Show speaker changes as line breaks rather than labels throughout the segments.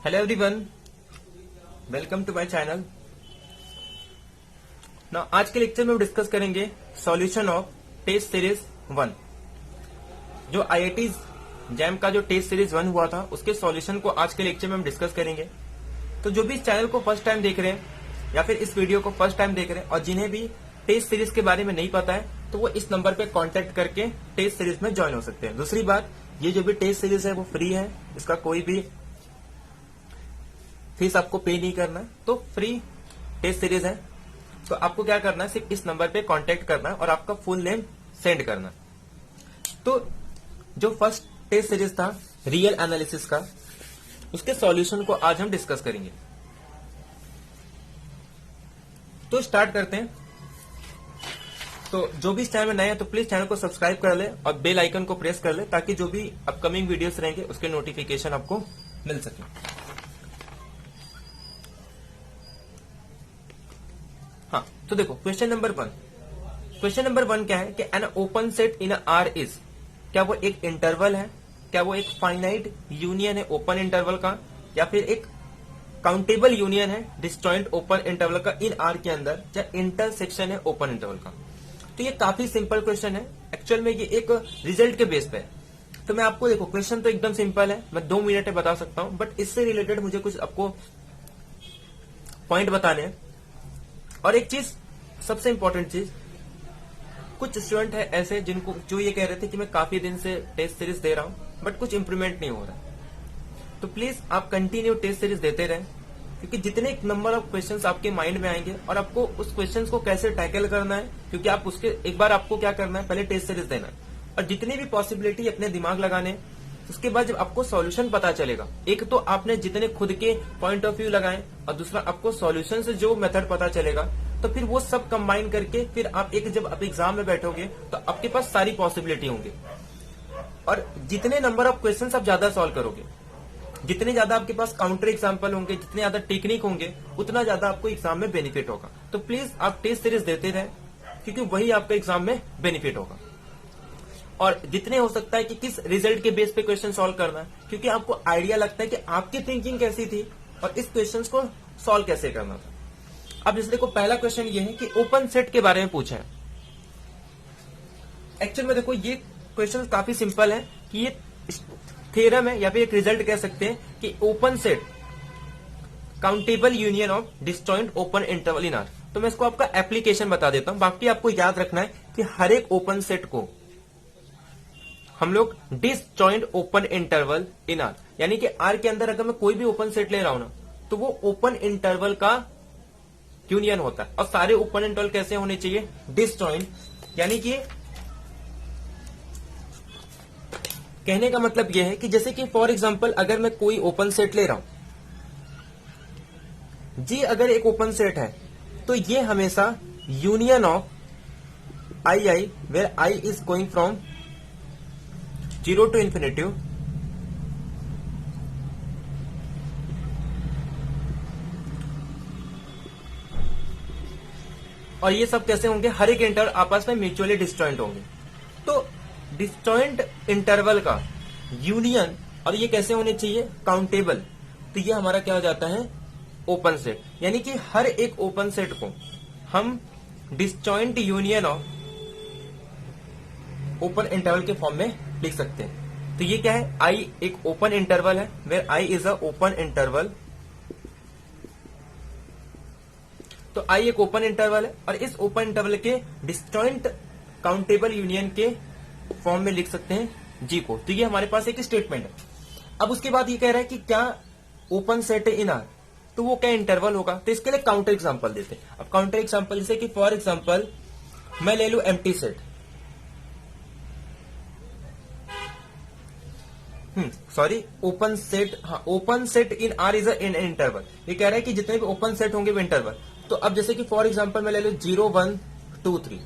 Hello everyone, welcome to my channel. ना आज के लेक्चर में हम डिस्कस करेंगे सॉल्यूशन ऑफ टेस्ट सीरीज 1। जो आईआईटी जैम का जो टेस्ट सीरीज 1 हुआ था उसके सॉल्यूशन को आज के लेक्चर में हम डिस्कस करेंगे। तो जो भी इस चैनल को फर्स्ट टाइम देख रहे हैं या फिर इस वीडियो को फर्स्ट टाइम देख रहे हैं और जिन्हें भी टेस्ट सीरीज के बारे में नहीं पता है तो वो इस नंबर पे कांटेक्ट करके टेस्ट सीरीज में ज्वाइन हो सकते हैं। दूसरी बात, ये जो भी टेस्ट सीरीज है वो फ्री है, इसका कोई भी फीस आपको पे नहीं करना है, तो फ्री टेस्ट सीरीज है। तो आपको क्या करना है, सिर्फ इस नंबर पे कांटेक्ट करना है और आपका फुल नेम सेंड करना है। तो जो फर्स्ट टेस्ट सीरीज था रियल एनालिसिस का, उसके सॉल्यूशन को आज हम डिस्कस करेंगे। तो स्टार्ट करते हैं। तो जो भी इस चैनल में नए हैं तो प्लीज चैनल को सब्सक्राइब कर ले और बेल आइकन को प्रेस कर ले ताकि जो भी अपकमिंग वीडियोस रहेंगे उसके नोटिफिकेशन आपको मिल सके। हाँ, तो देखो क्वेश्चन नंबर 1। क्वेश्चन नंबर 1 क्या है कि an open set in R is, क्या वो एक इंटरवल है, क्या वो एक फाइनाइट यूनियन है ओपन इंटरवल का, या फिर एक काउंटेबल यूनियन है डिसजॉइंट ओपन इंटरवल का इन आर के अंदर, या इंटरसेक्शन है ओपन इंटरवल का। तो ये काफी सिंपल क्वेश्चन है। एक्चुअल में ये एक रिजल्ट के बेस पे है। तो मैं आपको देखो, क्वेश्चन तो एकदम सिंपल है, मैं 2 मिनट में बता सकता हूं, बट इससे रिलेटेड मुझे कुछ आपको पॉइंट बताने हैं। और एक चीज, सबसे इंपॉर्टेंट चीज, कुछ स्टूडेंट है ऐसे जिनको जो ये कह रहे थे कि मैं काफी दिन से टेस्ट सीरीज दे रहा हूं बट कुछ इंप्रूवमेंट नहीं हो रहा है। तो प्लीज आप कंटिन्यू टेस्ट सीरीज देते रहें, क्योंकि जितने नंबर ऑफ क्वेश्चंस आपके माइंड में आएंगे और आपको उस क्वेश्चंस को कैसे टैकल करना है, क्योंकि आप उसके एक बार आपको क्या करना है, पहले टेस्ट सीरीज देना है और जितनी भी पॉसिबिलिटी अपने दिमाग लगाने, उसके बाद जब आपको सॉल्यूशन पता चलेगा, एक तो आपने जितने खुद के पॉइंट ऑफ व्यू लगाए और दूसरा आपको सॉल्यूशन से जो मेथड पता चलेगा, तो फिर वो सब कंबाइन करके फिर आप जब आप एग्जाम में बैठोगे तो आपके पास सारी पॉसिबिलिटी होंगी। और जितने नंबर ऑफ क्वेश्चंस आप ज्यादा सॉल्व करोगे, जितने ज्यादा आपके पास काउंटर एग्जाम्पल होंगे, जितने ज्यादा टेक्निक होंगे, उतना ज्यादा आपको एग्जाम में बेनिफिट होगा। तो प्लीज आप टेस्ट सीरीज देते रहे, क्योंकि वही आपको एग्जाम में बेनिफिट होगा। और जितने हो सकता है कि किस रिजल्ट के बेस पे क्वेश्चन सॉल्व करना है, क्योंकि आपको आइडिया लगता है कि आपकी थिंकिंग कैसी थी और इस क्वेश्चन को सॉल्व कैसे करना था। अब जैसे देखो, पहला क्वेश्चन ये है कि ओपन सेट के बारे में पूछा है। एक्चुअल में देखो, ये क्वेश्चन काफी सिंपल है कि ये थ्योरम है या फिर एक रिजल्ट कह सकते हैं कि open set countable union of disjoint open interval in are. तो मैं इसको आपका एप्लीकेशन बता देता हूं। बाकी आपको याद रखना है कि हर एक ओपन सेट को हम लोग disjoint open interval in are, यानी कि आर के अंदर अगर मैं कोई भी ओपन सेट ले रहा हूं ना, तो वो ओपन इंटरवल का यूनियन होता है। और सारे ओपन इंटरवल कैसे होने चाहिए, डिसजॉइंट। यानी कि कहने का मतलब यह है कि जैसे कि फॉर एग्जांपल अगर मैं कोई ओपन सेट ले रहा हूं जी, अगर एक ओपन सेट है तो ये हमेशा union of I where I is going from 0 to infinity, और ये सब कैसे होंगे, हर एक इंटरवल आपस में म्यूचुअली डिस्जॉइंट होंगे। तो डिस्जॉइंट इंटरवल का यूनियन, और ये कैसे होने चाहिए, काउंटेबल। तो ये हमारा क्या हो जाता है, ओपन सेट। यानी कि हर एक ओपन सेट को हम disjoint union of open interval के फॉर्म में लिख सकते हैं। तो ये क्या है, आई एक ओपन इंटरवल है where I is a open interval. तो आई एक ओपन इंटरवल है और इस ओपन इंटरवल के डिस्जॉइंट काउंटेबल यूनियन के फॉर्म में लिख सकते हैं जी को। तो ये हमारे पास एक स्टेटमेंट है। अब उसके बाद ये कह रहा है कि क्या ओपन सेट इन आर, तो वो क्या इंटरवल होगा। तो इसके लिए काउंटर एग्जांपल देते हैं। अब काउंटर एग्जांपल जैसे कि फॉर एग्जांपल मैं ले लू empty set, sorry open set, हाँ open set in R is in interval. ये कह रहा है कि जितने भी ओपन सेट होंगे वो इंटरवल। तो अब जैसे कि फॉर एग्जांपल मैं ले लू 0 1 2 3।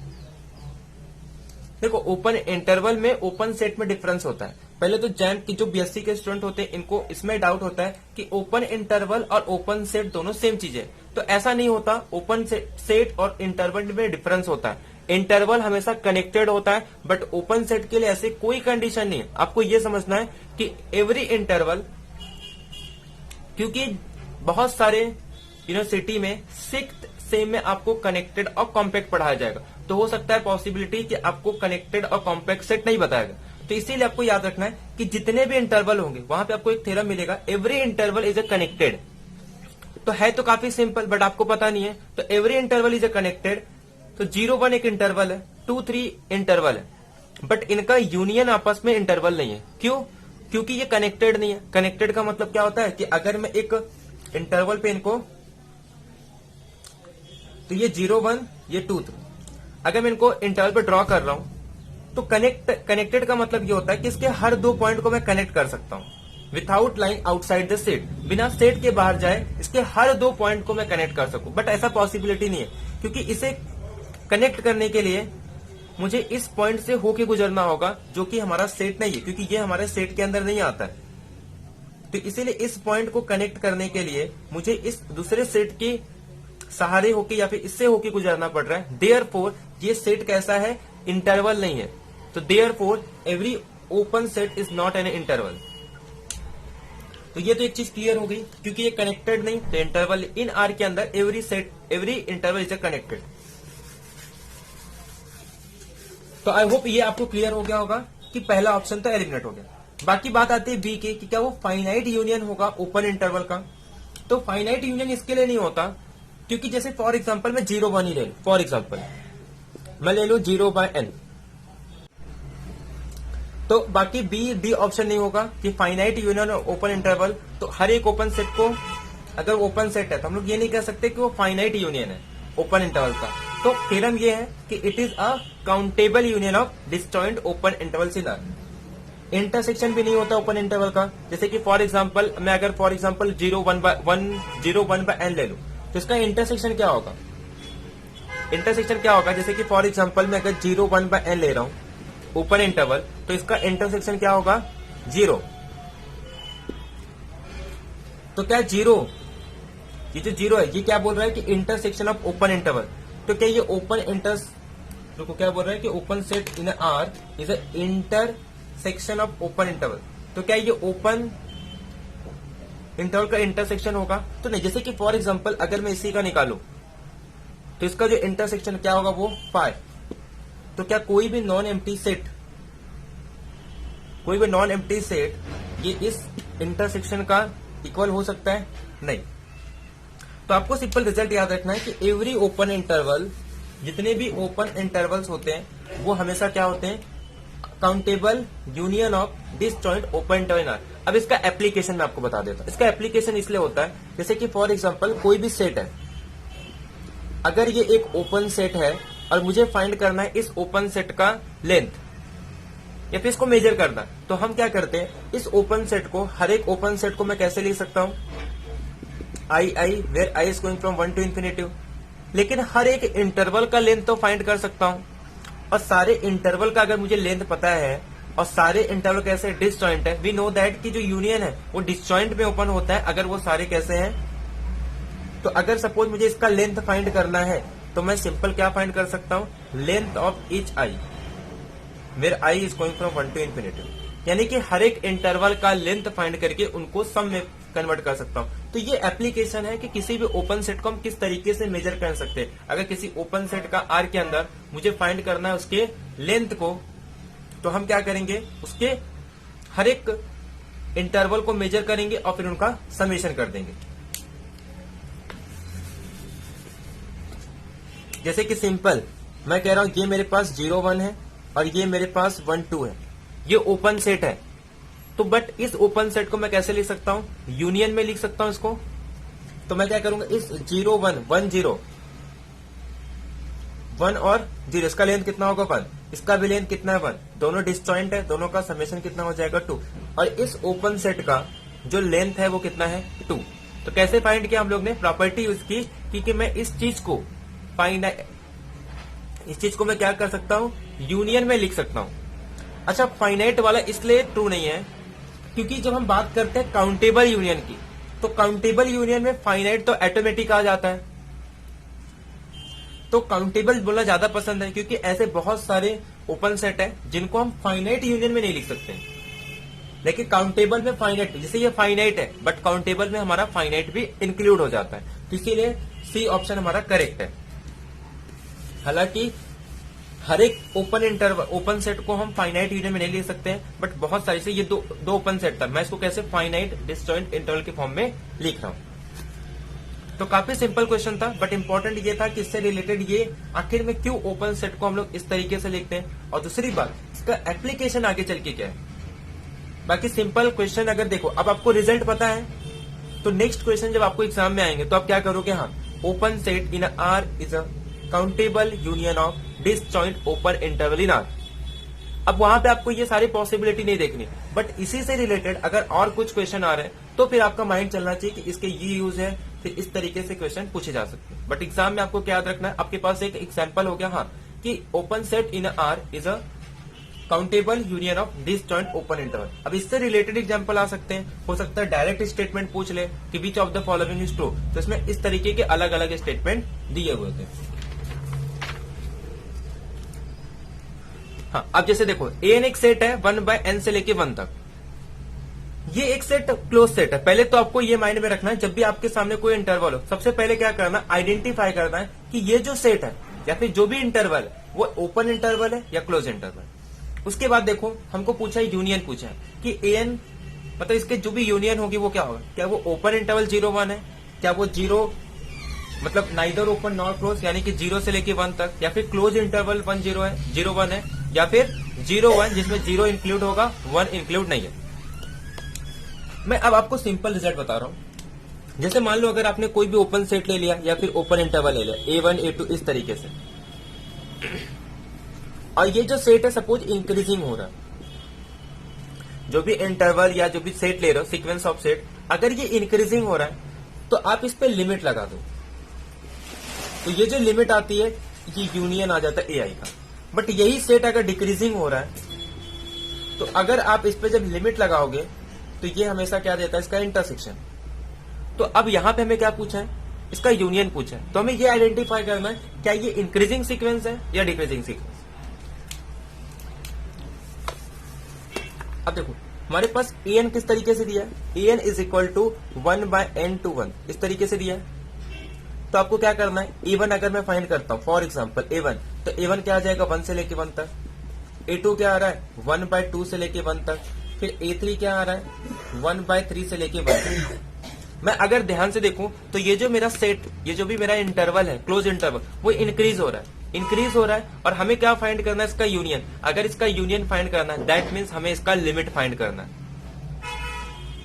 देखो, ओपन इंटरवल में ओपन सेट में डिफरेंस होता है। पहले तो जैम की जो बीएससी के स्टूडेंट होते हैं इनको इसमें डाउट होता है कि ओपन इंटरवल और ओपन सेट दोनों सेम चीज है। तो ऐसा नहीं होता, ओपन सेट और इंटरवल में डिफरेंस होता है। इंटरवल हमेशा कनेक्टेड होता है, बट ओपन सेट के लिए ऐसे कोई कंडीशन नहीं है। आपको यह समझना है कि एवरी इंटरवल क्योंकि बहुत सारे यूनिवर्सिटी में 6th सेम में आपको कनेक्टेड और कॉम्पैक्ट पढ़ाया जाएगा, तो हो सकता है पॉसिबिलिटी कि आपको कनेक्टेड और कॉम्पैक्ट सेट नहीं बताएगा। तो इसीलिए आपको याद रखना है कि जितने भी इंटरवल होंगे वहां पे आपको एक थ्योरम मिलेगा, every interval is a connected. तो है तो काफी सिंपल, बट आपको पता नहीं है। तो every interval is a connected, तो 0-1 एक इंटरवल है, 2-3 इंटरवल है, बट इनका यूनियन आपस में इंटरवल नहीं है। क्यों? क्योंकि ये कनेक्टेड नहीं है। कनेक्टेड का मतलब क्या होता है कि अगर मैं एक इंटरवल पे इनको, तो ये 0-1 ये 2-3, अगर मैं इनको इंटरवल पे ड्रॉ कर रहा हूं तो कनेक्टेड का मतलब ये होता है कि इसके हर 2 पॉइंट को मैं कनेक्ट कर सकता हूं without lying outside the set. बिना सेट के बाहर जाए इसके हर 2 पॉइंट को मैं कनेक्ट कर सकूं, बट ऐसा पॉसिबिलिटी नहीं है, क्योंकि इसे कनेक्ट करने के लिए मुझे इस पॉइंट से होके गुजरना होगा, जो कि हमारा सेट नहीं है, क्योंकि ये हमारे सेट के अंदर नहीं आता है। तो इसीलिए इस पॉइंट को कनेक्ट करने के लिए मुझे इस दूसरे सेट के सहारे होके या फिर इससे होके गुजरना पड़ रहा है। देयरफॉर ये सेट कैसा है? इंटरवल नहीं है। तो therefore every open set is not an interval. तो ये तो एक चीज क्लियर हो गई, क्योंकि ये कनेक्टेड नहीं, तो इंटरवल इन आर के अंदर एवरी इंटरवल इज कनेक्टेड। तो आई होप ये आपको क्लियर हो गया होगा कि पहला ऑप्शन तो एलिमिनेट हो गया। बाकी बात आती है बी के, कि क्या वो फाइनाइट यूनियन होगा ओपन इंटरवल का? तो फाइनाइट यूनियन इसके लिए नहीं होता, क्योंकि जैसे फॉर एग्जांपल मैं 0-1 ही ले लू, फॉर एग्जांपल मैं ले लू 0/n, तो बाकी बी डी ऑप्शन नहीं होगा कि फाइनाइट यूनियन ओपन इंटरवल। तो हर एक ओपन सेट को, अगर ओपन सेट है तो हम लोग ये नहीं कह सकते कि वो फाइनाइट यूनियन है ओपन इंटरवल का। तो थ्योरम ये है कि it is a countable union of disjoint open interval in are. Intersection भी नहीं होता ओपन इंटरवल का। जैसे कि फॉर एग्जांपल मैं अगर फॉर एग्जांपल 0-1/n ले लू, तो इसका इंटरसेक्शन क्या होगा? इंटरसेक्शन क्या होगा? जैसे कि फॉर एग्जांपल मैं अगर 0-1/n ले रहा हूं ओपन इंटरवल, तो इसका इंटरसेक्शन क्या होगा? 0। तो क्या 0, ये जो 0 है ये क्या बोल रहा है कि इंटरसेक्शन ऑफ ओपन इंटरवल। तो क्या ये ओपन देखो क्या बोल रहा है कि open set in R is a intersection of open interval. तो क्या ये ओपन इंटरवल का इंटरसेक्शन होगा? तो नहीं। जैसे कि फॉर एग्जांपल अगर मैं इसी का निकालू, तो इसका जो इंटरसेक्शन क्या होगा? वो 5। तो क्या कोई भी नॉन एम्प्टी सेट ये इस इंटरसेक्शन का इक्वल हो सकता है? नहीं। तो आपको सिंपल रिजल्ट याद रखना है कि एवरी ओपन इंटरवल, जितने भी ओपन इंटरवल्स होते हैं वो हमेशा क्या होते हैं? Countable union of disjoint open interval. अब इसका एप्लीकेशन मैं आपको बता देता हूं। इसका एप्लीकेशन इसलिए होता है, जैसे कि फॉर एग्जांपल कोई भी सेट है, अगर ये एक ओपन सेट है और मुझे फाइंड करना है इस ओपन सेट का लेंथ या फिर इसको मेजर करना, तो हम क्या करते हैं? इस ओपन सेट को, हर एक ओपन सेट को मैं कैसे लिख सकता हूं? I where I is going from 1 to infinity. लेकिन हर एक इंटरवल का लेंथ तो फाइंड कर सकता हूं, और सारे इंटरवल का अगर मुझे लेंथ पता है और सारे इंटरवल कैसे डिसजॉइंट है, वी नो दैट कि जो यूनियन है वो डिसजॉइंट में ओपन होता है अगर वो सारे कैसे हैं। तो अगर सपोज मुझे इसका लेंथ फाइंड करना है, तो मैं सिंपल क्या फाइंड कर सकता हूं? Length of each I where I is going from 1 to infinity. यानी कि हर एक इंटरवल का लेंथ फाइंड करके उनको सम में कन्वर्ट कर सकता हूं। तो ये एप्लीकेशन है कि किसी भी ओपन सेट को हम किस तरीके से मेजर कर सकते हैं। अगर किसी ओपन सेट का आर के अंदर मुझे फाइंड करना है उसके लेंथ को, तो हम क्या करेंगे? उसके हर एक इंटरवल को मेजर करेंगे और फिर उनका समेशन कर देंगे। जैसे कि सिंपल मैं कह रहा हूं ये मेरे पास 0-1 है और ये मेरे पास 1-2 है, ये ओपन सेट है। तो बट इस ओपन सेट को मैं कैसे लिख सकता हूं? यूनियन में लिख सकता हूं इसको। तो मैं क्या करूंगा? इस 0-1 1-0 1 और 0, इसका लेंथ कितना होगा? 1। इसका भी लेंथ कितना है? 1। दोनों डिसजॉइंट है, दोनों का समेशन कितना हो जाएगा? 2। और इस ओपन सेट का जो लेंथ है वो कितना है? 2। तो कैसे फाइंड किया हम लोग ने? प्रॉपर्टी यूज की, क्योंकि मैं इस चीज को मैं क्या कर सकता हूं? यूनियन में लिख सकता हूं। अच्छा, फाइनाइट वाला इसलिए ट्रू नहीं है क्योंकि जब हम बात करते हैं काउंटेबल यूनियन की, तो काउंटेबल यूनियन में फाइनाइट तो ऑटोमेटिक आ जाता है। तो काउंटेबल बोलना ज्यादा पसंद है, क्योंकि ऐसे बहुत सारे ओपन सेट है जिनको हम फाइनाइट यूनियन में नहीं लिख सकते। लेकिन काउंटेबल में फाइनाइट, जैसे ये फाइनाइट है बट काउंटेबल में हमारा फाइनाइट भी इंक्लूड हो जाता है, इसीलिए सी ऑप्शन हमारा करेक्ट है। हालांकि हर एक ओपन इंटरवल ओपन सेट को हम फाइनाइट यूनियन में नहीं ले सकते हैं, बट बहुत सारी से ये दो ओपन सेट था, मैं इसको कैसे फाइनाइट डिसजॉइंट इंटरवल के फॉर्म में लिख रहा हूं। तो काफी सिंपल क्वेश्चन था, बट इंपॉर्टेंट ये था कि इससे रिलेटेड ये आखिर में क्यों ओपन सेट को हम लोग इस तरीके से लिखते हैं, और दूसरी बात इसका एप्लीकेशन आगे चल के क्या है। बाकी सिंपल क्वेश्चन अगर देखो, अब आपको रिजल्ट पता है तो नेक्स्ट क्वेश्चन जब आपको एग्जाम में आएंगे तो आप क्या करोगे, हाँ open set in R is a countable union of disjoint open interval in are. अब वहां पे आपको ये सारी पॉसिबिलिटी नहीं देखनी, बट इसी से रिलेटेड अगर और कुछ क्वेश्चन आ रहे हैं तो फिर आपका माइंड चलना चाहिए कि इसके ये यूज है, फिर इस तरीके से क्वेश्चन पूछे जा सकते हैं। बट एग्जाम में आपको क्या याद रखना है, आपके पास एक एग्जाम्पल हो गया, हाँ कि open set in R is a countable union of disjoint open interval. अब इससे रिलेटेड एग्जांपल आ सकते हैं, हो सकता है डायरेक्ट स्टेटमेंट पूछ ले कि विच of the following is true, तो इसमें इस तरीके के अलग अलग स्टेटमेंट दिए हुए थे। हाँ, अब जैसे देखो एन एक सेट है 1/n से लेके 1 तक, ये एक सेट क्लोज सेट है। पहले तो आपको ये माइंड में रखना है, जब भी आपके सामने कोई इंटरवल हो सबसे पहले क्या करना, आइडेंटिफाई करना है कि ये जो सेट है या फिर जो भी इंटरवल है वो ओपन इंटरवल है या क्लोज इंटरवल। उसके बाद देखो हमको पूछा है यूनियन पूछा है कि एन मतलब इसके जो भी यूनियन होगी वो क्या होगा, क्या वो ओपन इंटरवल 0-1 है, क्या वो 0 मतलब नाइदर ओपन नॉट क्लोज यानी कि 0 से लेके 1 तक, या फिर क्लोज इंटरवल 0-1 है, या फिर 0-1 जिसमें 0 इंक्लूड होगा 1 इंक्लूड नहीं है। मैं अब आपको सिंपल रिजल्ट बता रहा हूं। जैसे मान लो अगर आपने कोई भी ओपन सेट ले लिया या फिर ओपन इंटरवल ले लिया A1 A2 इस तरीके से, और ये जो सेट है सपोज इंक्रीजिंग हो रहा है, जो भी इंटरवल या जो भी सेट ले रहे हो सीक्वेंस ऑफ सेट, अगर ये इंक्रीजिंग हो रहा है तो आप इस पे लिमिट लगा दो, तो ये जो लिमिट आती है ये यूनियन आ जाता है AI का। बट यही सेट अगर डिक्रीजिंग हो रहा है तो अगर आप इस पे जब लिमिट लगाओगे तो ये हमेशा क्या देता है, इसका इंटरसेक्शन। तो अब यहां पे हमें क्या पूछा है, इसका यूनियन पूछा है, तो हमें ये आइडेंटिफाई करना है क्या ये इंक्रीजिंग सीक्वेंस है या डिक्रीजिंग सीक्वेंस। अब देखो हमारे पास an किस तरीके से दिया है, an is equal to 1/n/1 इस तरीके से दिया है। तो आपको क्या करना है, A1 अगर मैं फाइंड करता हूं फॉर एग्जांपल A1, तो A1 क्या आ जाएगा 1 से लेके 1 तक, A2 क्या आ रहा है 1/2 से लेके 1 तक, फिर A3 क्या आ रहा है 1/3 से लेके 1 तक। मैं अगर ध्यान से देखूं तो ये जो मेरा सेट, ये जो भी मेरा इंटरवल है क्लोज इंटरवल, वो इंक्रीज हो रहा है, और हमें क्या फाइंड करना है, इसका यूनियन। अगर इसका यूनियन फाइंड करना है दैट मीन्स हमें इसका लिमिट फाइंड करना है।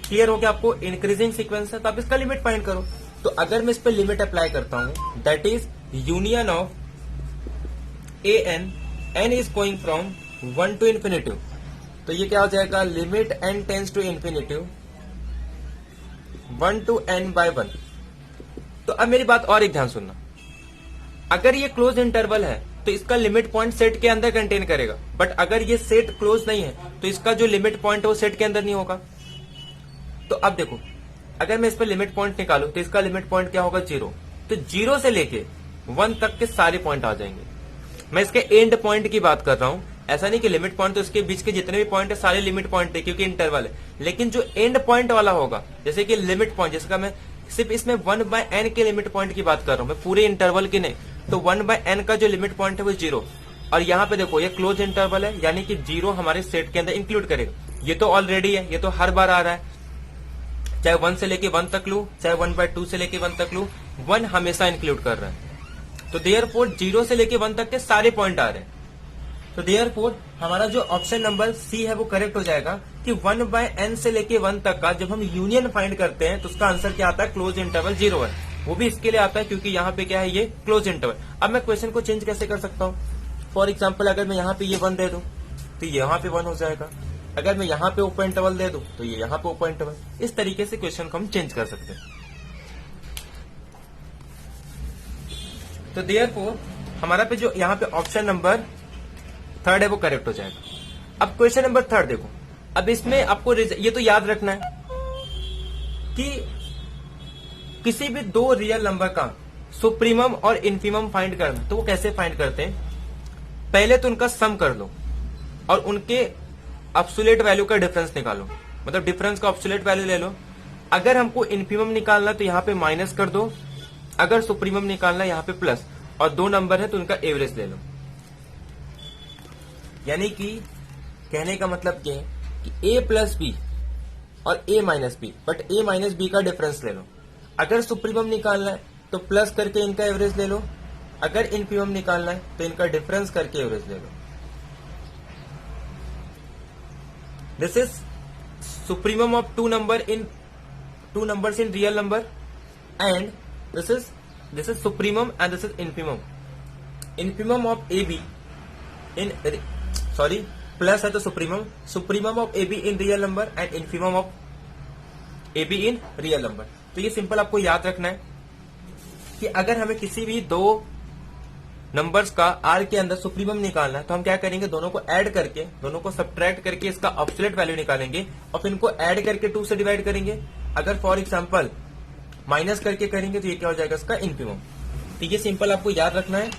क्लियर हो गया आपको, इंक्रीजिंग सीक्वेंस है तो आप इसका लिमिट फाइंड करो। तो अगर मैं इस पर लिमिट अप्लाई करता हूं that is union of n is going from 1 to infinity, तो ये क्या हो जाएगा, limit n tends to infinity 1 to n/1। तो अब मेरी बात और एक ध्यान सुनना, अगर ये क्लोज इंटरवल है तो इसका लिमिट पॉइंट सेट के अंदर कंटेन करेगा, बट अगर ये सेट क्लोज नहीं है तो इसका जो लिमिट पॉइंट है वो सेट के अंदर नहीं होगा। तो अब देखो अगर मैं इस पर लिमिट पॉइंट निकालू तो इसका लिमिट पॉइंट क्या होगा 0, तो 0 से लेके 1 तक के सारे पॉइंट आ जाएंगे। मैं इसके एंड पॉइंट की बात कर रहा हूं, ऐसा नहीं कि लिमिट पॉइंट, तो इसके बीच के जितने भी पॉइंट है सारे लिमिट पॉइंट है क्योंकि इंटरवल है, लेकिन जो एंड पॉइंट वाला होगा जैसे कि लिमिट पॉइंट, जिसका मैं सिर्फ इसमें 1/n के लिमिट पॉइंट की बात कर रहा हूं, मैं पूरे इंटरवल की नहीं, तो 1/n का जो लिमिट पॉइंट है वो 0। और यहाँ पे देखो ये क्लोज इंटरवल है यानी कि 0 हमारे सेट के अंदर इंक्लूड करेगा। ये तो ऑलरेडी है, ये तो हर बार आ रहा है, चाहे 1 से लेके 1 तक लू, चाहे 1/2 से लेके 1 तक लू, 1 हमेशा इंक्लूड कर रहा है। तो देयरफॉर 0 से लेके 1 तक के सारे पॉइंट आ रहे हैं। तो देयरफॉर हमारा जो ऑप्शन नंबर सी है वो करेक्ट हो जाएगा कि 1/n से लेके 1 तक का जब हम यूनियन फाइंड करते हैं तो उसका आंसर क्या आता है, क्लोज इंटरवल 0 है। वो भी इसके लिए आता है क्योंकि यहाँ पे क्या है, ये क्लोज इंटरवल। अब मैं क्वेश्चन को चेंज कैसे कर सकता हूँ, फॉर एग्जाम्पल अगर मैं यहाँ पे ये 1 दे दूं तो यहाँ पे 1 हो जाएगा, अगर मैं यहाँ पे ओपन इंटरवल दे दूं तो ये यहाँ पे ओपन इंटरवल। इस तरीके से क्वेश्चन को हम चेंज कर सकते हैं। तो देयरफॉर हमारा पे जो यहाँ पे ऑप्शन नंबर 3 है वो करेक्ट हो जाएगा। अब क्वेश्चन नंबर 3 देखो, अब इसमें आपको ये तो याद रखना है कि किसी भी 2 रियल नंबर का सुप्रीमम और इन्फीमम फाइंड करना, तो वो कैसे फाइंड करते हैं, पहले तो उनका सम कर लो और उनके एब्सोल्यूट वैल्यू का डिफरेंस निकालो। मतलब डिफरेंस का ऑब्सोल्यूट वैल्यू ले लो। अगर हमको इन्फीमम निकालना है तो यहाँ पे माइनस कर दो, अगर सुप्रीमम निकालना है यहाँ पे प्लस, और दो नंबर है तो उनका एवरेज ले लो। यानी कि कहने का मतलब ये है कि a प्लस बी और a minus b, but a minus b का डिफरेंस ले लो। अगर सुप्रीमम निकालना है तो प्लस करके इनका एवरेज ले लो, अगर इनफीमम निकालना है तो इनका डिफरेंस करके एवरेज ले लो। This is supremum of two numbers in real number, and this is supremum and this is infimum. Infimum of A B in sorry plus है तो supremum of A B in real number and infimum of A B in real number. तो ये simple आपको याद रखना है कि अगर हमें किसी भी दो नंबर्स का आर के अंदर सुप्रीमम निकालना है तो हम क्या करेंगे, दोनों को ऐड करके, दोनों को सब्ट्रैक्ट करके इसका एब्सोल्यूट वैल्यू निकालेंगे और फिर इनको ऐड करके 2 से डिवाइड करेंगे। अगर फॉर एग्जांपल माइनस करके करेंगे तो ये क्या हो जाएगा, इसका इनफीमम। तो ये सिंपल आपको याद रखना है।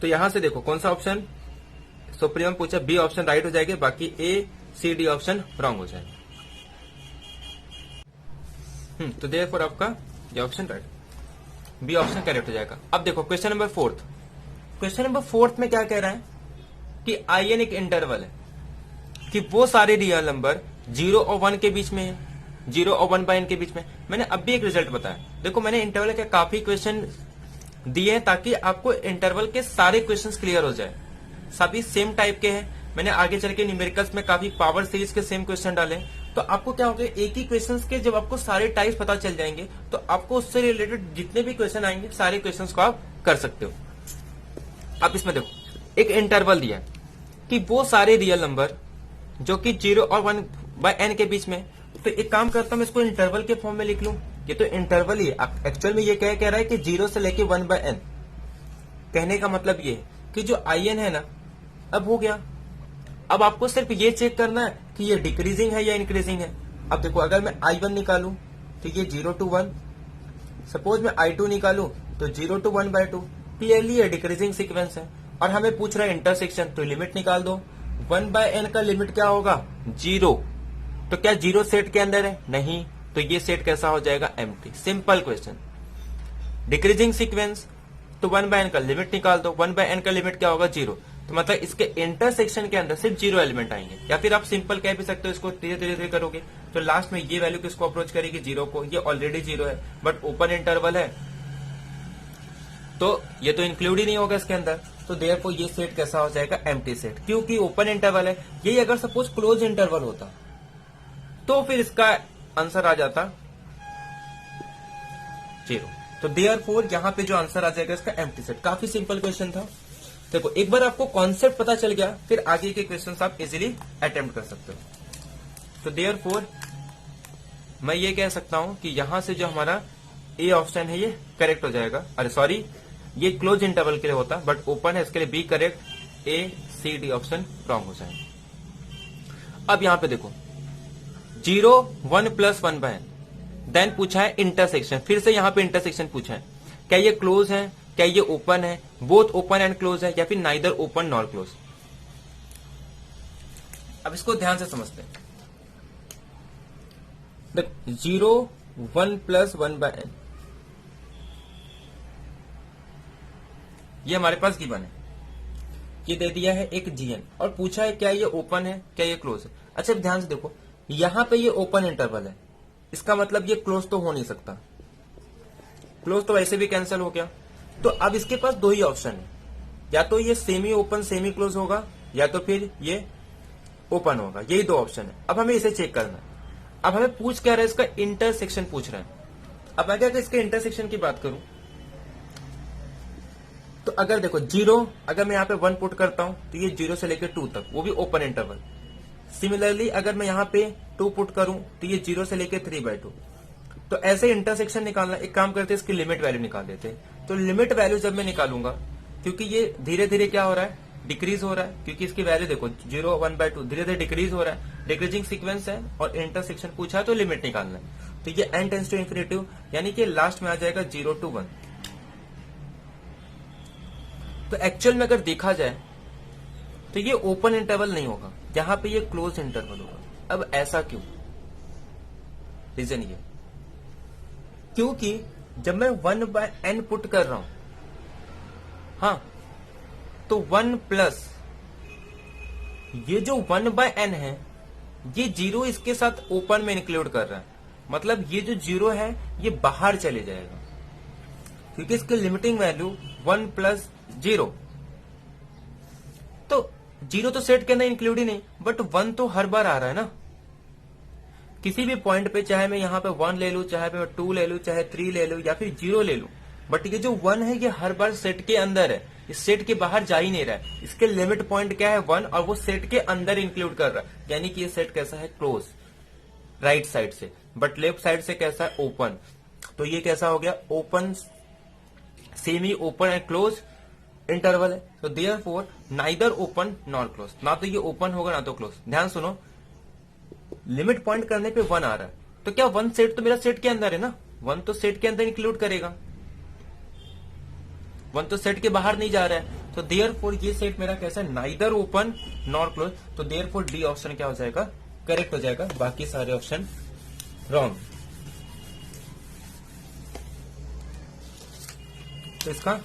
तो यहां से देखो कौन सा ऑप्शन सुप्रीमम पूछा, बी ऑप्शन राइट हो जाएगा, बाकी A C D option wrong हो जाएगा। तो देयरफॉर आपका ये option right, B option correct हो जाएगा। अब देखो क्वेश्चन नंबर 4। क्वेश्चन नंबर 4 में क्या कह रहा है कि आई एन एक इंटरवल है कि वो सारे रियल नंबर 0 और 1 के बीच में है, 0 और 1 बाय एन के बीच में। मैंने अब भी एक रिजल्ट बताया, देखो मैंने इंटरवल के काफी क्वेश्चन दिए हैं ताकि आपको इंटरवल के सारे क्वेश्चंस क्लियर हो जाए। सभी सेम टाइप के हैं। मैंने आगे चल के न्यूमेरिकल्स में काफी पावर सीरीज के सेम क्वेश्चन डाले, तो आपको क्या होगा, एक ही क्वेश्चंस के जब आपको सारे टाइप्स पता चल जाएंगे तो आपको उससे रिलेटेड जितने भी क्वेश्चन आएंगे सारे क्वेश्चंस को आप कर सकते हो। अब इसमें देखो एक इंटरवल दिया है कि वो सारे रियल नंबर जो कि 0 और 1 बाय एन के बीच में, तो एक काम करता हूं, मैं इसको इंटरवल के फॉर्म में लिख लूं। ये तो इंटरवल ही है, एक्चुअल में ये कह रहा है कि 0 से लेके 1 बाय एन। कहने का मतलब ये है कि जो आई एन है ना, अब हो गया। अब आपको सिर्फ ये चेक करना है कि ये डिक्रीजिंग है या इंक्रीजिंग है। अब देखो अगर मैं I1 निकालूं तो ये 0 to 1, सपोज मैं I2 निकालूं तो 0 to 1 by 2, क्लियरली ये डिक्रीजिंग सीक्वेंस है। और हमें पूछ रहा है इंटरसेक्शन, तो लिमिट निकाल दो। 1 by n का लिमिट क्या होगा, 0। तो क्या 0 सेट के अंदर है, नहीं, तो ये सेट कैसा हो जाएगा, empty. Simple question. Decreasing sequence तो 1 by n का लिमिट निकाल दो, 1 by n का लिमिट क्या होगा, 0। तो मतलब इसके इंटरसेक्शन के अंदर सिर्फ 0 एलिमेंट आएंगे, या फिर आप सिंपल कह भी सकते हो, इसको धीरे धीरे करोगे तो लास्ट में ये वैल्यू किसको अप्रोच करेगी, 0 को। ये ऑलरेडी 0 है बट ओपन इंटरवल है तो ये तो इंक्लूड ही नहीं होगा इसके अंदर। तो देयरफॉर ये सेट कैसा हो जाएगा, एम्प्टी सेट, क्योंकि ओपन इंटरवल है। यही अगर सपोज क्लोज इंटरवल होता तो फिर इसका आंसर आ जाता 0। तो देयरफॉर यहां पे जो आंसर आ जाएगा इसका एम्प्टी सेट। काफी सिंपल क्वेश्चन था। देखो एक बार आपको कॉन्सेप्ट पता चल गया, फिर आगे के क्वेश्चंस आप इजीली अटेम्प्ट कर सकते हो। तो देयरफॉर मैं ये कह सकता हूं कि यहां से जो हमारा ए ऑप्शन है ये करेक्ट हो जाएगा। अरे सॉरी, ये क्लोज इंटरवल के लिए होता बट ओपन है, इसके लिए बी करेक्ट, ए सी डी ऑप्शन रॉन्ग हो जाएगा। अब यहां पे देखो 0 1 प्लस 1 बाय एन, देन पूछा है इंटरसेक्शन। फिर से यहां पे इंटरसेक्शन पूछा है, क्या ये क्लोज है, क्या ये ओपन है, बोथ ओपन एंड क्लोज है, या फिर नाइदर ओपन नॉर क्लोज। अब इसको ध्यान से समझते हैं। देखो 0 1 प्लस 1 बाय एन, ये हमारे पास गिवन है, ये दे दिया है एक जीएन और पूछा है क्या ये ओपन है, क्या ये क्लोज है। अच्छा ध्यान से देखो, यहां पे ये ओपन इंटरवल है, इसका मतलब ये क्लोज तो हो नहीं सकता, क्लोज तो वैसे भी कैंसिल हो गया। तो अब इसके पास दो ही ऑप्शन है, या तो ये सेमी ओपन सेमी क्लोज होगा, या तो फिर ये ओपन होगा। यही दो ऑप्शन है। अब हमें इसे चेक करना है। अब हमें पूछ क्या रहा है, इसका इंटरसेक्शन पूछ रहा है। अब अगर इसके इंटरसेक्शन की बात करूं तो अगर देखो 0, अगर मैं यहां पे 1 पुट करता हूं तो ये 0 से लेकर 2 तक, वो भी ओपन इंटरवल। सिमिलरली अगर मैं यहां पे 2 पुट करूं तो ये 0 से लेकर 3/2। तो ऐसे इंटरसेक्शन निकालना, एक काम करते हैं इसकी लिमिट वैल्यू निकाल देते हैं। तो लिमिट वैल्यू जब मैं निकालूंगा, क्योंकि ये धीरे धीरे क्या हो रहा है, डिक्रीज हो रहा है, क्योंकि इसकी वैल्यू देखो 0 1/2 धीरे धीरे डिक्रीज हो रहा है, डिक्रीजिंग सीक्वेंस है और इंटरसेक्शन पूछा है तो लिमिट निकालना है। तो ये n टेंस टू इंफिनिटी, यानी कि लास्ट में आ जाएगा 0 to 1। तो एक्चुअल में अगर देखा जाए तो ये ओपन इंटरवल नहीं होगा, यहां पे ये क्लोज इंटरवल होगा। अब ऐसा क्यों? रीजन ये, क्योंकि जब मैं 1/n पुट कर रहा हूं, हाँ, तो 1 प्लस ये जो 1/n है, ये 0 इसके साथ ओपन में इंक्लूड कर रहा है, मतलब ये जो 0 है ये बाहर चले जाएगा, क्योंकि इसकी लिमिटिंग वैल्यू 1 प्लस 0। तो 0 तो सेट के अंदर इंक्लूड ही नहीं, बट 1 तो हर बार आ रहा है ना, किसी भी पॉइंट पे, चाहे मैं यहाँ पे 1 ले लूं, चाहे मैं 2 ले लूं, चाहे 3 ले लूं, या फिर 0 ले लूं, बट ये जो 1 है ये हर बार सेट के अंदर है, इस सेट के बाहर जा ही नहीं रहा है। इसके लिमिट पॉइंट क्या है? 1, और वो सेट के अंदर इंक्लूड कर रहा है, यानी कि ये सेट कैसा है? क्लोज, राइट साइड से, बट लेफ्ट साइड से कैसा है? ओपन। तो ये कैसा हो गया? Open, semi open and close interval है। तो therefore neither open nor close, ना तो ये ओपन होगा ना तो क्लोज। ध्यान सुनो, लिमिट पॉइंट करने पे 1 आ रहा है, तो क्या 1 सेट तो मेरा सेट के अंदर है ना, 1 तो सेट के अंदर इंक्लूड करेगा, 1 तो सेट के बाहर नहीं जा रहा है। तो देयरफॉर ये सेट मेरा कैसा है? Neither open nor close. तो देयरफॉर डी ऑप्शन क्या हो जाएगा? करेक्ट हो जाएगा, बाकी सारे ऑप्शन रॉन्ग। तो इसका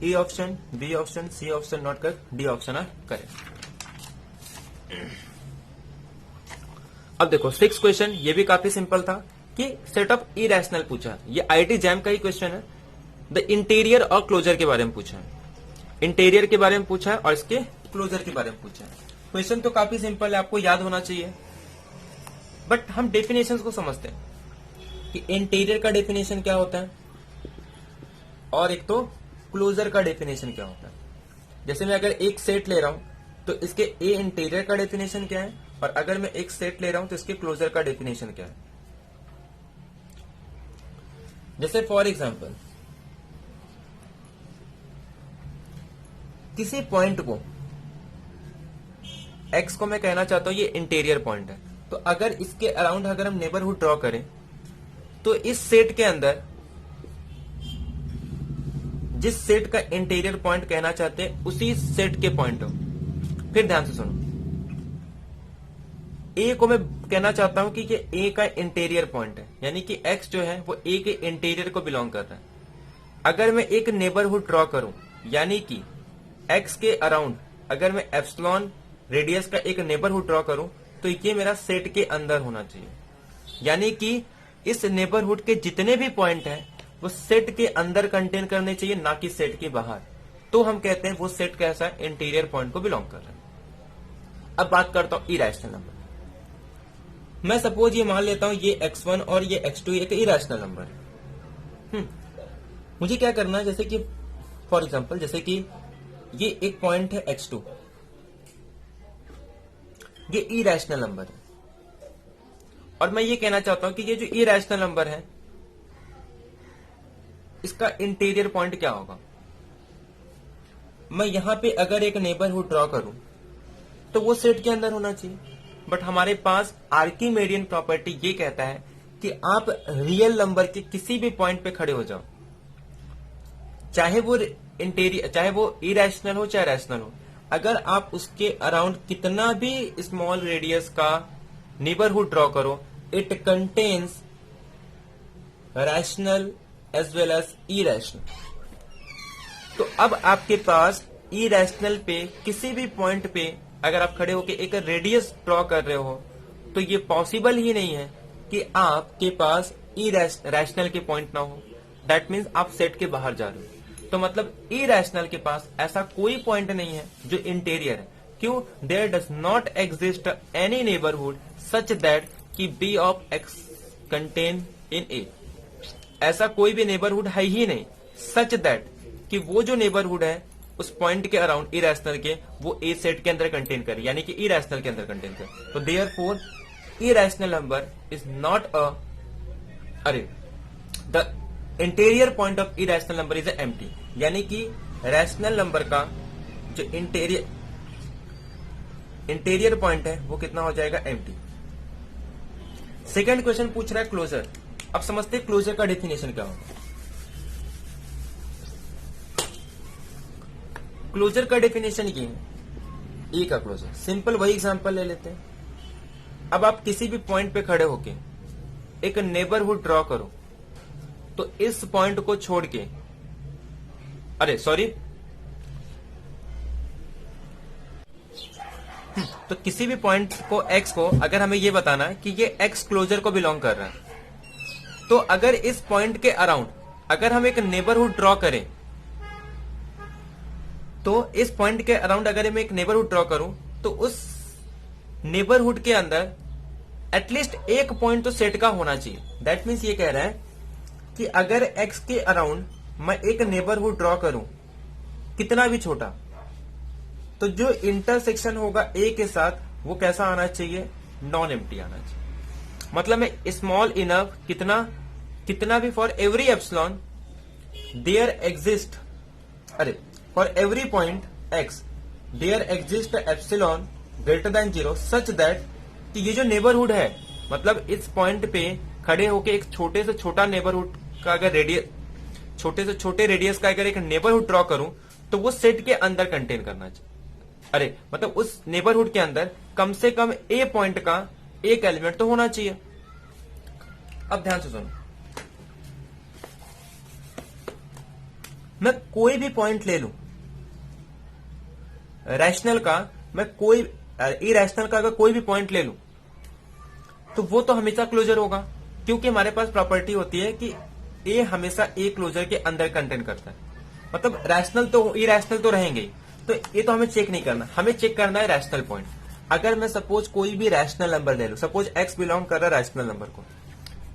A option, B option, C option not correct, D option are correct. अब देखो 6 क्वेश्चन, ये भी काफी सिंपल था कि सेट ऑफ इरेशनल पूछा, ये आईआईटी जैम का ही क्वेश्चन है। द इंटीरियर और क्लोजर के बारे में पूछा है, इंटीरियर के बारे में पूछा है और इसके क्लोजर के बारे में पूछा है। क्वेश्चन तो काफी सिंपल है, आपको याद होना चाहिए, बट हम डेफिनेशंस को समझते हैं कि इंटीरियर का डेफिनेशन क्या होता है और एक तो क्लोजर का डेफिनेशन क्या होता है। जैसे मैं अगर एक सेट ले रहा हूं तो इसके ए इंटीरियर का डेफिनेशन क्या है, और अगर मैं एक सेट ले रहा हूं तो इसके क्लोजर का डेफिनेशन क्या है। जैसे फॉर एग्जांपल, किसी पॉइंट को एक्स को मैं कहना चाहता हूं ये इंटीरियर पॉइंट है, तो अगर इसके अराउंड अगर हम नेबरहुड ड्रॉ करें तो इस सेट के अंदर जिस सेट का इंटीरियर पॉइंट कहना चाहते हैं उसी सेट के पॉइंट हो। फिर ध्यान से सुनो, ए को मैं कहना चाहता हूं कि ये ए का इंटीरियर पॉइंट है, यानी कि एक्स जो है वो ए के इंटीरियर को बिलोंग कर रहा है। अगर मैं एक नेबरहुड ड्रॉ करूं, यानी कि एक्स के अराउंड अगर मैं एप्सिलॉन रेडियस का एक नेबरहुड ड्रॉ करूं, तो ये मेरा सेट के अंदर होना चाहिए, यानी कि इस नेबरहुड के जितने भी पॉइंट हैं वो सेट के अंदर कंटेन करने चाहिए, ना कि सेट के बाहर। तो हम कहते हैं वो सेट कैसा है? इंटीरियर पॉइंट को बिलोंग कर रहा है। अब बात करता हूं इरेशनल नंबर। मैं सपोज ये मान लेता हूं ये x1 और ये x2 एक इरेशनल नंबर है। मुझे क्या करना है, जैसे कि फॉर एग्जांपल, जैसे कि ये एक पॉइंट है x2, ये इरेशनल नंबर है, और मैं ये कहना चाहता हूं कि ये जो इरेशनल नंबर है इसका इंटीरियर पॉइंट क्या होगा। मैं यहां पे अगर एक नेबरहुड ड्रॉ करूं तो वो सेट के अंदर होना चाहिए, बट हमारे पास आर्किमेडियन प्रॉपर्टी ये कहता है कि आप रियल नंबर के किसी भी पॉइंट पे खड़े हो जाओ, चाहे वो इंटीरियर, चाहे वो इरेशनल हो चाहे रैशनल हो, अगर आप उसके अराउंड कितना भी स्मॉल रेडियस का नेबरहुड ड्रॉ करो, it contains rational as well as irrational. तो अब आपके पास इरेशनल पे किसी भी पॉइंट पे अगर आप खड़े होकर एक रेडियस ड्रॉ कर रहे हो, तो ये पॉसिबल ही नहीं है कि आपके पास रैशनल के पॉइंट ना हो। दैट मीन्स आप सेट के बाहर जा रहे हो, तो मतलब इरेशनल के पास ऐसा कोई पॉइंट नहीं है जो इंटीरियर है। क्यों? There does not exist any neighbourhood such that कि B of x contain in A. ऐसा कोई भी नेबरहुड है ही नहीं सच दैट कि वो जो नेबरहुड है उस पॉइंट के अराउंड इरेशनल के वो ए सेट के अंदर कंटेन करे, यानी कि इरेशनल के अंदर कंटेन करे। तो therefore irrational number is not the interior point of irrational number is empty, यानी कि रैशनल नंबर का जो इंटीरियर पॉइंट है वो कितना हो जाएगा? एम्प्टी। सेकंड क्वेश्चन पूछ रहा है क्लोजर। अब समझते हैं क्लोजर का डेफिनेशन क्या होगा। क्लोजर का डेफिनेशन ये है, ए का क्लोजर। सिंपल वही एग्जांपल ले लेते हैं। अब आप किसी भी पॉइंट पे खड़े होके एक नेबरहुड ड्रॉ करो, तो इस पॉइंट को छोड़ के, अरे सॉरी, तो किसी भी पॉइंट को एक्स को अगर हमें यह बताना है कि ये एक्स क्लोजर को बिलोंग कर रहा है, तो अगर इस पॉइंट के अराउंड अगर हम एक नेबरहुड ड्रॉ करें, तो इस पॉइंट के अराउंड अगर मैं एक नेबरहुड ड्रॉ करूं, तो उस नेबरहुड के अंदर एटलीस्ट एक पॉइंट तो सेट का होना चाहिए। दैट मीन्स ये कह रहा है कि अगर एक्स के अराउंड मैं एक नेबरहुड ड्रॉ करूं, कितना भी छोटा, तो जो इंटरसेक्शन होगा ए के साथ वो कैसा आना चाहिए, नॉन एम्प्टी आना चाहिए। मतलब मैं स्मॉल इनफ कितना भी for every epsilon there exist, अरे for every point x there exist epsilon greater than 0 such that कि ये जो नेबरहुड है, मतलब इस पॉइंट पे खड़े होके एक छोटे से छोटा नेबरहुड का अगर रेडियस, छोटे से छोटे रेडियस का अगर एक नेबरहुड ड्रॉ करूं, तो वो सेट के अंदर कंटेन करना चाहिए। अरे मतलब उस नेबरहुड के अंदर कम से कम ए पॉइंट का एक एलिमेंट तो होना चाहिए। अब ध्यान से सुनो, मैं कोई भी पॉइंट ले लूं रैशनल का, मैं कोई इरैशनल का अगर कोई भी पॉइंट ले लूं, तो वो तो हमेशा क्लोजर होगा, क्योंकि हमारे पास प्रॉपर्टी होती है कि ए हमेशा ए क्लोजर के अंदर कंटेन करता है। मतलब रैशनल तो इरैशनल तो रहेंगे ही, तो ये तो हमें चेक नहीं करना, हमें चेक करना है रैशनल पॉइंट। अगर मैं सपोज कोई भी रैशनल नंबर ले लूं, सपोज एक्स बिलोंग कर रहा है रैशनल नंबर को,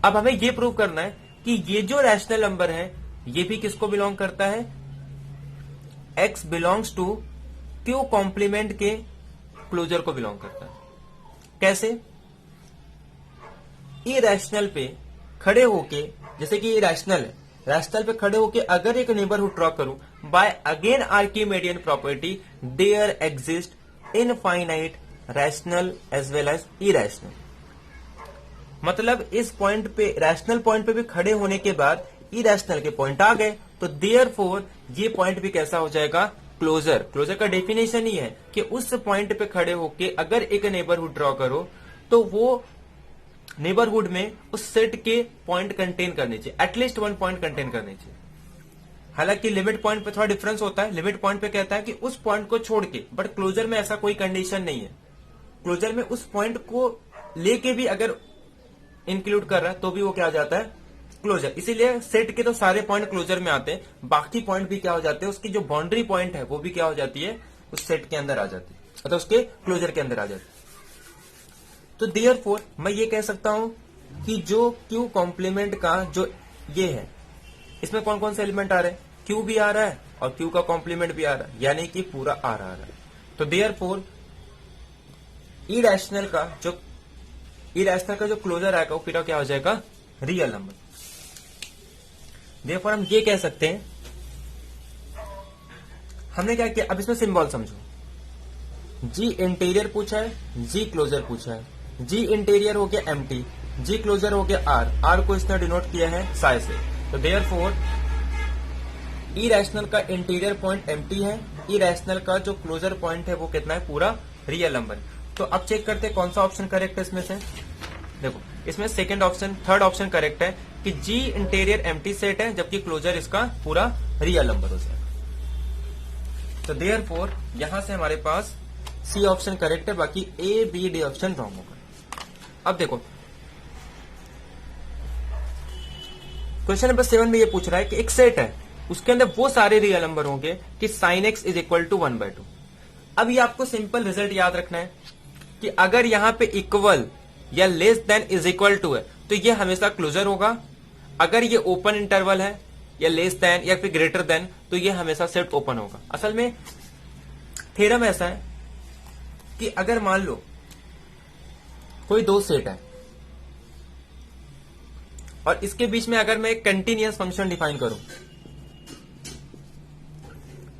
अब हमें ये प्रूव करना है कि ये जो रैशनल नंबर है ये भी किसको बिलोंग करता है, x belongs to Q complement के क्लोजर को बिलोंग करता है। कैसे, इरैशनल पे खड़े होके, जैसे कि ये रैशनल है, रैशनल पे खड़े होके अगर एक नेबरहुड ड्रॉ करूं, by again Archimedean property there exist infinite rational as well as irrational. मतलब इस पॉइंट पे, रैशनल पॉइंट पे भी खड़े होने के बाद इरैशनल के पॉइंट आ गए, तो देयरफॉर ये पॉइंट भी कैसा हो जाएगा, क्लोजर। क्लोजर का डेफिनेशन ही है कि उस पॉइंट पे खड़े होके अगर एक नेबरहुड ड्रॉ करो, तो वो नेबरहुड में उस सेट के पॉइंट कंटेन करने चाहिए, एटलीस्ट वन पॉइंट कंटेन करने चाहिए। हालांकि लिमिट पॉइंट पे थोड़ा डिफरेंस होता है, लिमिट पॉइंट पे कहता है कि उस पॉइंट को छोड़ के, बट क्लोजर में ऐसा कोई कंडीशन नहीं है। क्लोजर में उस पॉइंट को लेके भी अगर इंक्लूड कर रहा है तो भी वो क्या हो जाता है, क्लोजर। इसीलिए सेट के तो सारे पॉइंट क्लोजर में आते हैं, बाकी पॉइंट भी क्या हो जाते हैं, उसकी जो बाउंड्री पॉइंट है वो भी क्या हो जाती है, उस सेट के अंदर आ जाती है, मतलब उसके क्लोजर के अंदर आ जाती है। तो देयरफॉर मैं ये कह सकता हूं कि जो क्यू कॉम्प्लीमेंट का जो ये है, इसमें कौन कौन से एलिमेंट आ रहे हैं, क्यू भी आ रहा है और क्यू का कॉम्प्लीमेंट भी आ रहा है, यानी कि पूरा आ रहा है। तो देयरफॉर इरैशनल का जो क्लोजर आएगा वो फिर क्या हो जाएगा, रियल नंबर। देयरफॉर हम ये कह सकते हैं, हमने क्या किया, अब इसमें सिंबल समझो। जी इंटीरियर पूछा है, जी क्लोजर पूछा है। जी इंटीरियर हो गया एम्प्टी, जी क्लोजर हो गया आर, आर को इसने डिनोट किया है साई से। तो देयरफॉर इरैशनल का इंटीरियर पॉइंट एम्प्टी है, इरैशनल का जो क्लोजर पॉइंट है वो कितना है, पूरा रियल नंबर। तो अब चेक करते हैं कौन सा ऑप्शन करेक्ट है इसमें से। देखो इसमें second option, third option correct है कि जी इंटीरियर एम्प्टी सेट है, जबकि क्लोजर इसका पूरा रियल नंबर हो जाएगा। तो देयरफॉर यहां से हमारे पास सी ऑप्शन करेक्ट है, बाकी A B D option wrong होगा। अब देखो क्वेश्चन नंबर 7 में ये पूछ रहा है कि एक सेट है, उसके अंदर वो सारे रियल नंबर होंगे कि sine x is equal to 1/2। अब ये आपको सिंपल रिजल्ट याद रखना है कि अगर यहां पे इक्वल या less than is equal to है तो ये हमेशा क्लोजर होगा, अगर ये ओपन इंटरवल है या लेस देन या फिर ग्रेटर देन तो ये हमेशा सेट ओपन होगा। असल में थ्योरम ऐसा है कि अगर मान लो कोई दो सेट है और इसके बीच में अगर मैं एक कंटिन्यूअस फंक्शन डिफाइन करूं,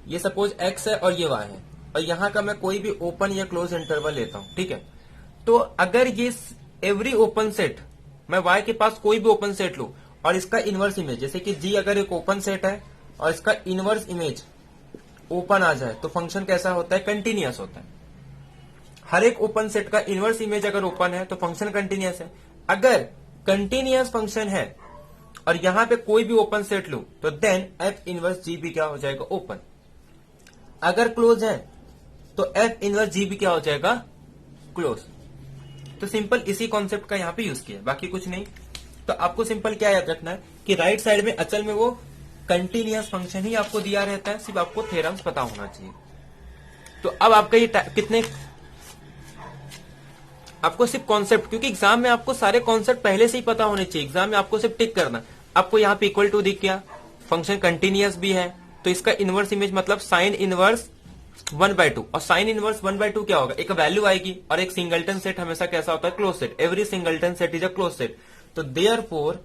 ये सपोज x है और ये y है, और यहां का मैं कोई भी ओपन या क्लोज इंटरवल लेता हूं, ठीक है। तो अगर ये एवरी ओपन सेट मैं y के पास कोई भी ओपन सेट लूं और इसका इनवर्स इमेज, जैसे कि g अगर एक ओपन सेट है और इसका इनवर्स इमेज ओपन आ जाए तो फंक्शन कैसा होता है, कंटिन्यूअस होता है। हर एक ओपन सेट का इनवर्स इमेज अगर ओपन है तो फंक्शन कंटिन्यूअस है। अगर कंटिन्यूअस फंक्शन है और यहां पे कोई भी ओपन सेट लूं तो देन एफ इनवर्स जी भी क्या हो जाएगा, ओपन। अगर क्लोज है तो एफ इनवर्स जी भी क्या हो जाएगा, क्लोज। तो सिंपल इसी कॉन्सेप्ट का यहां पे यूज किया, बाकी कुछ नहीं। तो आपको सिंपल क्या याद रखना है कि राइट साइड में असल में वो कंटिन्यूअस फंक्शन ही आपको दिया रहता है, सिर्फ आपको थ्योरम्स पता होना चाहिए। तो अब आपका ये कितने, आपको सिर्फ कॉन्सेप्ट, क्योंकि एग्जाम में आपको सारे कॉन्सेप्ट पहले से ही पता होने चाहिए, एग्जाम में आपको सिर्फ टिक करना। आपको यहाँ पे इक्वल टू दिख गया, फंक्शन कंटिन्यूअस भी है, तो इसका इनवर्स इमेज मतलब साइन इनवर्स 1/2, और साइन इनवर्स 1/2 क्या होगा, एक वैल्यू आएगी, और एक सिंगलटन सेट हमेशा कैसा होता है, close set. Every singleton set is a close set. तो देयरफॉर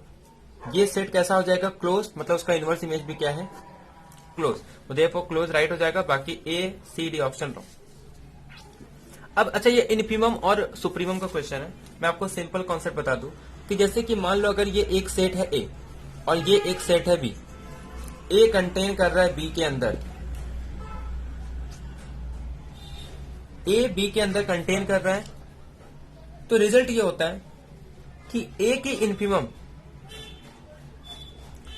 ये सेट कैसा हो जाएगा, क्लोज, मतलब उसका इनवर्स इमेज भी क्या है, क्लोज। तो देयरफॉर क्लोज राइट हो जाएगा, बाकी A C D option wrong. अब अच्छा, ये इन्फीमम और सुप्रीमम का क्वेश्चन है। मैं आपको सिंपल कॉन्सेप्ट बता दूं कि जैसे कि मान लो अगर ये एक सेट है ए और ये एक सेट है बी, ए कंटेन कर रहा है बी के अंदर, ए बी के अंदर कंटेन कर रहा है, तो रिजल्ट ये होता है कि ए की इन्फीमम,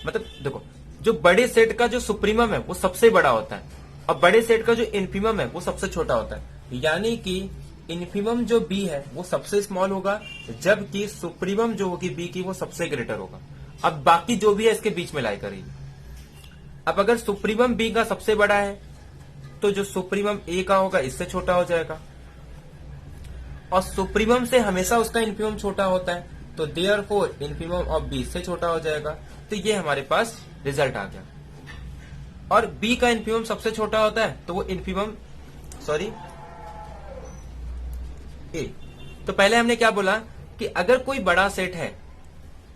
मतलब देखो, जो बड़े सेट का जो सुप्रीमम है वो सबसे बड़ा होता है और बड़े सेट का जो इन्फीमम है वो सबसे छोटा होता है। यानी कि इन्फीमम जो बी है वो सबसे स्मॉल होगा, जबकि सुप्रीमम जो होगी बी की वो सबसे ग्रेटर होगा। अब बाकी जो भी है इसके बीच में लाई करेगी। अब अगर सुप्रीमम बी का सबसे बड़ा है तो जो सुप्रीमम ए का होगा इससे छोटा हो जाएगा, और सुप्रीमम से हमेशा उसका इन्फीमम छोटा होता है, तो देयरफॉर इन्फीमम ऑफ बी से छोटा हो जाएगा। तो ये हमारे पास रिजल्ट आ गया। और बी का इन्फीमम सबसे छोटा होता है तो वो इन्फीमम, सॉरी ए। तो पहले हमने क्या बोला कि अगर कोई बड़ा सेट है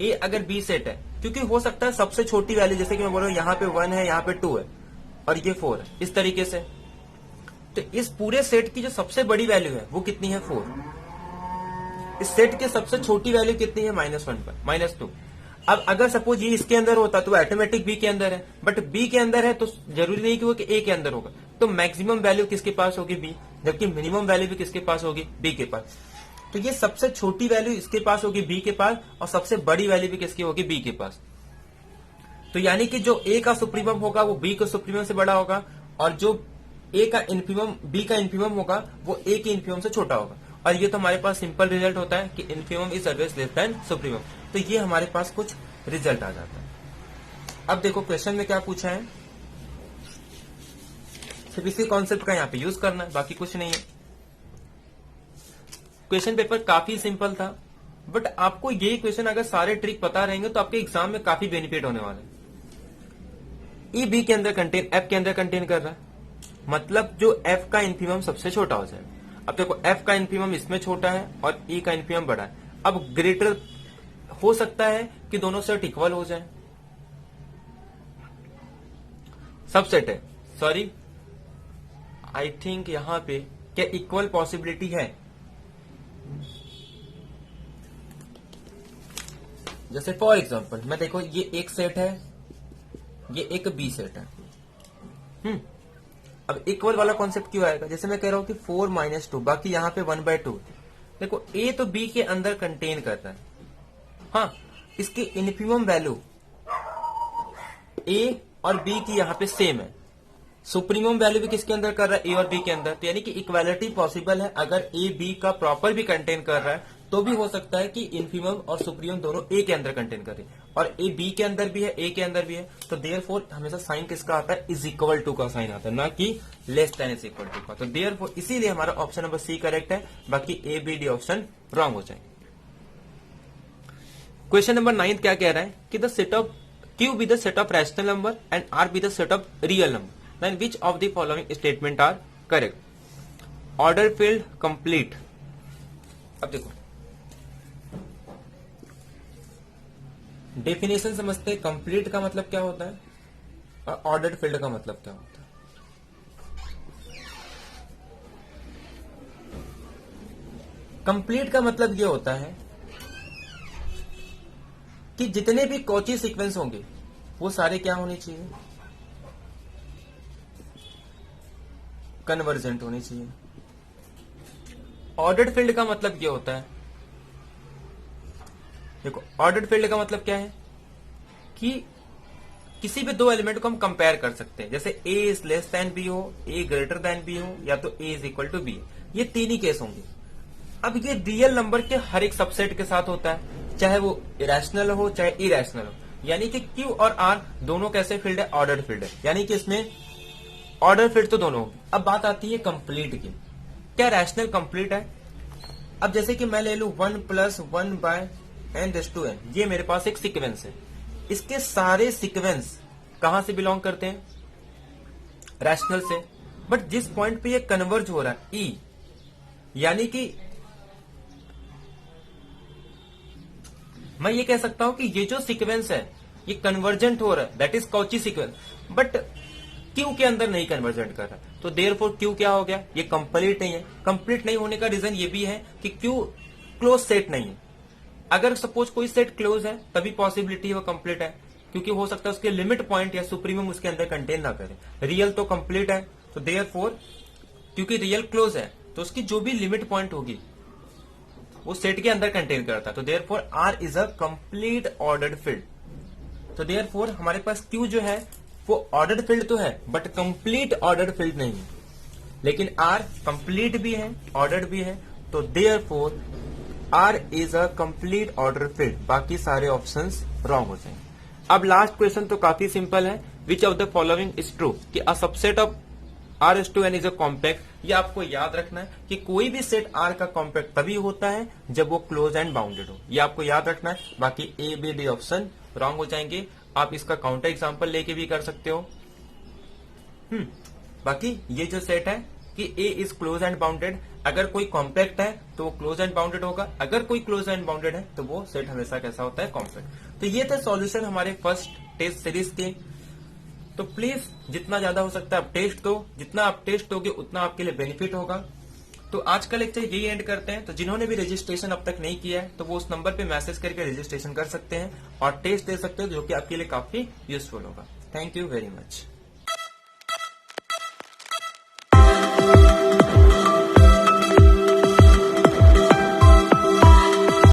ए, अगर बी सेट है, क्योंकि हो सकता है सबसे छोटी वैल्यू, जैसे कि मैं बोल रहा हूं यहाँ पे 1 है, यहाँ पे 2 है और ये 4 है, इस तरीके से। तो इस पूरे सेट की जो सबसे बड़ी वैल्यू है वो कितनी है, 4। इस सेट की सबसे छोटी वैल्यू कितनी है, -1 पर, -2। अब अगर सपोज ये इसके अंदर होता तो ऑटोमेटिक बी के अंदर है, बट बी के अंदर है तो जरूरी नहीं कि वो ए के अंदर होगा। तो मैक्सिमम वैल्यू किसके पास होगी, बी, जबकि मिनिमम वैल्यू भी किसके पास होगी, बी के पास। तो ये सबसे छोटी वैल्यू इसके पास होगी बी के पास, और सबसे बड़ी वैल्यू भी किसकी होगी, बी के पास। तो यानी कि जो ए का सुप्रीमम होगा वो बी के सुप्रीमम से बड़ा होगा, और जो ए का इन्फीमम बी का इन्फीमम होगा वो ए के इन्फीमम से छोटा होगा। और ये तो हमारे पास सिंपल रिजल्ट होता है कि infimum is always less than supremum. तो ये हमारे पास कुछ रिजल्ट आ जाता है। अब देखो क्वेश्चन में क्या पूछा है, सिर्फ इसी कॉन्सेप्ट का यहाँ पे यूज करना है, बाकी कुछ नहीं है। क्वेश्चन पेपर काफी सिंपल था, बट आपको ये क्वेश्चन अगर सारे ट्रिक पता रहेंगे तो आपके एग्जाम में काफी बेनिफिट होने वाला है। ई बी के अंदर कंटेन, एफ के अंदर कंटेन कर रहा है, मतलब जो एफ का इन्फीमम सबसे छोटा हो जाएगा। अब देखो एफ का इन्फीमम इसमें छोटा है और ई का इन्फीमम बड़ा है। अब ग्रेटर हो सकता है कि दोनों सेट इक्वल हो जाए, सबसेट है, सॉरी आई थिंक यहां पे क्या इक्वल पॉसिबिलिटी है। जैसे फॉर एग्जांपल मैं देखो ये एक सेट है, ये एक बी सेट है। अब इक्वल वाला कॉन्सेप्ट क्यों आएगा, जैसे मैं कह रहा हूं कि 4 - 2, बाकी यहां पे 1/2। देखो ए तो बी के अंदर कंटेन करता है, हाँ, इसकी इन्फीमम वैल्यू ए और बी की यहां पे सेम है, सुप्रीमम वैल्यू भी किसके अंदर कर रहा है, ए और बी के अंदर। तो यानी कि इक्वालिटी पॉसिबल है। अगर ए बी का प्रॉपर भी कंटेन कर रहा है तो भी हो सकता है कि इन्फीमम और सुप्रीमम दोनों ए के अंदर कंटेन करे, और ए बी के अंदर भी है, ए के अंदर भी है। तो देयरफॉर हमेशा साइन किसका आता है, इज इक्वल टू का साइन आता है, ना कि less than is equal to का। तो देयरफॉर इसीलिए हमारा ऑप्शन नंबर सी करेक्ट है, बाकी A B D option wrong हो जाएंगे। क्वेश्चन नंबर 9 क्या कह रहा है कि the set of Q be the set of rational number and R be the set of real number, then which of the following statement are correct? Order field complete. अब देखो definition समझते हैं, complete का मतलब क्या होता है और ऑर्डर्ड फील्ड का मतलब क्या होता है। कंप्लीट का मतलब ये होता है कि जितने भी कॉची सीक्वेंस होंगे वो सारे क्या होने चाहिए, कन्वर्जेंट होने चाहिए। ऑर्डर्ड फील्ड का मतलब ये होता है, देखो ऑर्डर्ड फील्ड का मतलब क्या है कि किसी भी दो एलिमेंट को हम कंपेयर कर सकते हैं, जैसे a is less than b हो, a ग्रेटर देन बी हो, या तो a is equal to b, ये तीन ही केस होंगे। अब ये रियल नंबर के हर एक सबसेट के साथ होता है, चाहे वो इरेशनल हो चाहे इरेशनल हो, यानी कि Q और R दोनों कैसे फील्ड है, ऑर्डर्ड फील्ड है, यानी कि इसमें ऑर्डर फील्ड तो दोनों होगी। अब बात आती है कंप्लीट की, क्या रैशनल कंप्लीट है। अब जैसे कि मैं ले लू 1 + 1 / n⁻n, ये मेरे पास एक सीक्वेंस है, इसके सारे सीक्वेंस कहां से बिलोंग करते हैं, रैशनल से, बट जिस पॉइंट पे ये कन्वर्ज हो रहा है E, यानी कि मैं ये कह सकता हूं कि ये जो सीक्वेंस है ये कन्वर्जेंट हो रहा है, that is Cauchy sequence, but Q के अंदर नहीं कन्वर्जेंट कर रहा, तो देयरफॉर क्यू क्या हो गया, ये कंप्लीट नहीं है। कंप्लीट नहीं होने का रीजन ये भी है कि क्यू क्लोज सेट नहीं है। अगर सपोज कोई सेट क्लोज है तभी पॉसिबिलिटी है वो कंप्लीट है, क्योंकि हो सकता है उसके लिमिट पॉइंट या सुप्रीमम उसके अंदर कंटेन ना करे। रियल तो कंप्लीट है, तो देयरफॉर क्योंकि रियल क्लोज है तो उसकी जो भी लिमिट पॉइंट होगी वो सेट के अंदर कंटेन करता है, तो therefore R is a complete ordered field. तो देयरफॉर हमारे पास क्यू जो है वो ऑर्डर्ड फील्ड तो है बट कंप्लीट ऑर्डर्ड फील्ड नहीं है, लेकिन आर कंप्लीट भी है ऑर्डर्ड भी है, तो therefore R is a complete order field. बाकी सारे ऑप्शंस रॉन्ग हो जाएंगे। अब लास्ट क्वेश्चन तो काफी सिंपल है, which of the following is true, कि a subset of R/n is a compact. ये आपको याद रखना है कि कोई भी सेट R का कॉम्पैक्ट तभी होता है जब वो क्लोज एंड बाउंडेड हो, ये आपको याद रखना है। बाकी A, B, D option wrong हो जाएंगे। आप इसका काउंटर एग्जांपल लेके भी कर सकते हो। बाकी ये जो सेट है कि A is close and bounded, अगर कोई कॉम्पैक्ट है तो वो क्लोज एंड बाउंडेड होगा, अगर कोई क्लोज एंड बाउंडेड है तो वो सेट हमेशा कैसा होता है, कॉम्पैक्ट। तो ये थे सॉल्यूशन हमारे फर्स्ट टेस्ट सीरीज के। तो प्लीज जितना ज्यादा हो सकता है आप टेस्ट दो, जितना आप टेस्ट दोगे उतना आपके लिए बेनिफिट होगा। तो आज का लेक्चर यही एंड करते हैं। तो जिन्होंने भी रजिस्ट्रेशन अब तक नहीं किया है तो वो उस नंबर पे मैसेज करके रजिस्ट्रेशन कर सकते हैं और टेस्ट दे सकते हो, जो कि आपके लिए काफी यूजफुल होगा। Thank you very much.